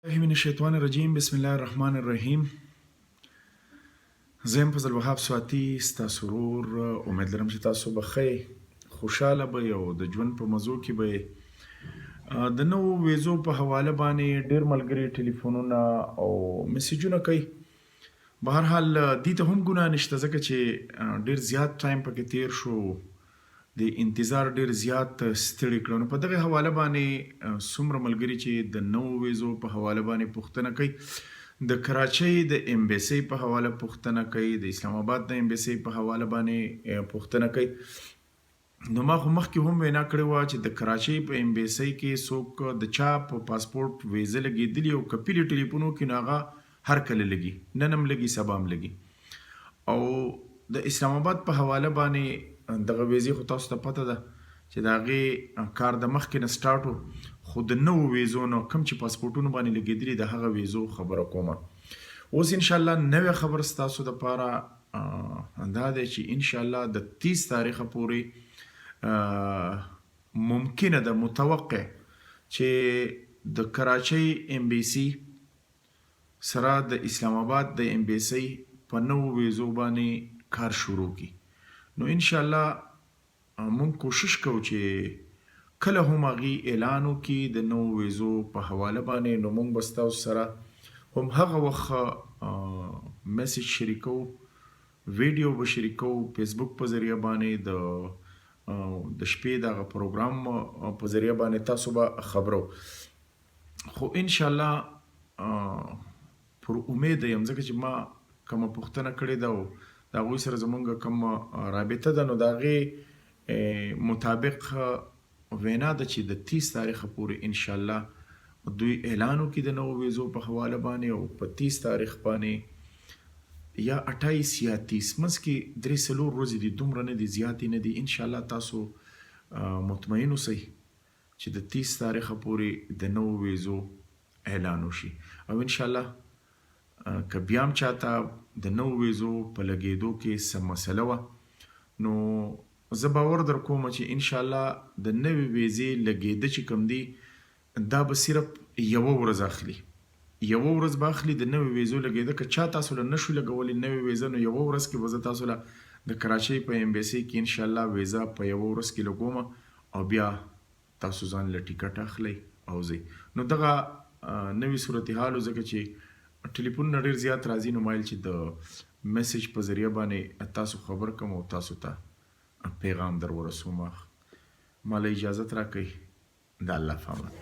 الله من الشیطان الرجیم بسم الله الرحمن الرحیم. زه فضل وهاب سواتی ستاسو ورور. امید لرم چې تاسو به ښه خوشحاله به او د ژوند په مزو کې به د نوو ویزو په حواله باندې ډېر ملګري ټلیفونونه او میسیجونه کوي. به هر حال دې ته هم ګناه نشته ځکه چې ډېر زیات ټایم پکې تیر شو، د انتظار ډېر زیات ستړي کړو. نو په دغه حواله باندې څومره ملګري چې د نوو ویزو په حواله باندې پوښتنه کوي، د کراچۍ د ایمبیسۍ په حواله پوښتنه کوي، د اسلام آباد د ایمبیسۍ په حواله باندې پوښتنه کوي. نو ما خو مخکې هم وینا کړې وه چې د کراچۍ په ایمبیسۍ کې څوک د چا په پاسپورټ ویزه لګېدلي او کپلي ټلیفونو کې نو هغه هر کله لګي، نن هم لګي، سبا هم لګي. او د اسلام آباد په حواله باندې دغه ویزې خو تاسو ته پته ده چې د هغې کار د مخکې نه سټارټ و، خو د نوو ویزو نه کوم چې پاسپورټونو باندې لګېدلي د هغه ویزو خبره کومه. اوس انشاءالله نوې خبر ستاسو دپاره دا دی چې انشاءالله د 30 تاریخه پورې ممکنه ده، متوقع چې د کراچۍ ایمبیسي سره د اسلام آباد د ایمبیسۍ په نوو ویزو باندې کار شروع کی. نو انشاءالله مونږ کوشش کوو چې کله هم هغې اعلان وکړي د نوو ویزو په حواله باندې، نو مونږ به ستاسو سره هم هغه وخت میسیج شریکو، ویډیو به شریکو فیسبوک په ذریعه باندې، د شپې دغه پروګرام په ذریعه باندې تاسو به خبرو. خو انشاءالله پر امید یم ځکه چې ما کومه پوښتنه کړې ده او د هغوی سره زمونږ کوم رابطه ده، نو د هغې مطابق وینا ده چې د 30 تاریخه پورې انشاءالله دوی اعلان وکړي د نوو ویزو په حواله باندې، او په 30 تاریخ باندې یا 28 یا 30 منځ کې 3-4 ورځې دي، دومره نه دي، زیاتې نه دي. انشاءالله تاسو مطمئن اوسئ چې د 30 تاریخه پورې د نوو ویزو اعلان وشي. او انشاءالله که بیا هم چاته د نوو ویزو په لګېدو کې څه مسله وه، نو زه باور در کوم چې انشاءالله د نوې ویزې لګېده چې کوم دی دا به صرف یوه ورځ اخلي، یوه ورځ به اخلي د نوې ویزو لګېده. که چا تاسو له نشو لګولې نوې ویزه، نو یوه ورځ کې به زه تاسو له د کراچۍ په ایمبیسۍ کې انشاءالله ویزه په یوه ورځ کې لګوم او بیا تاسو ځان له ټیکټ اخلئ او ځئ. نو دغه نوې صورتحال و، ځکه چې ټلیفونونه ډېر زیات راځي، نو مایل چې د میسیج په ذریعه باندې تاسو خبر کوم او تاسو ته پیغام در ورسوم. ما له اجازت راکئ. د الله په امان.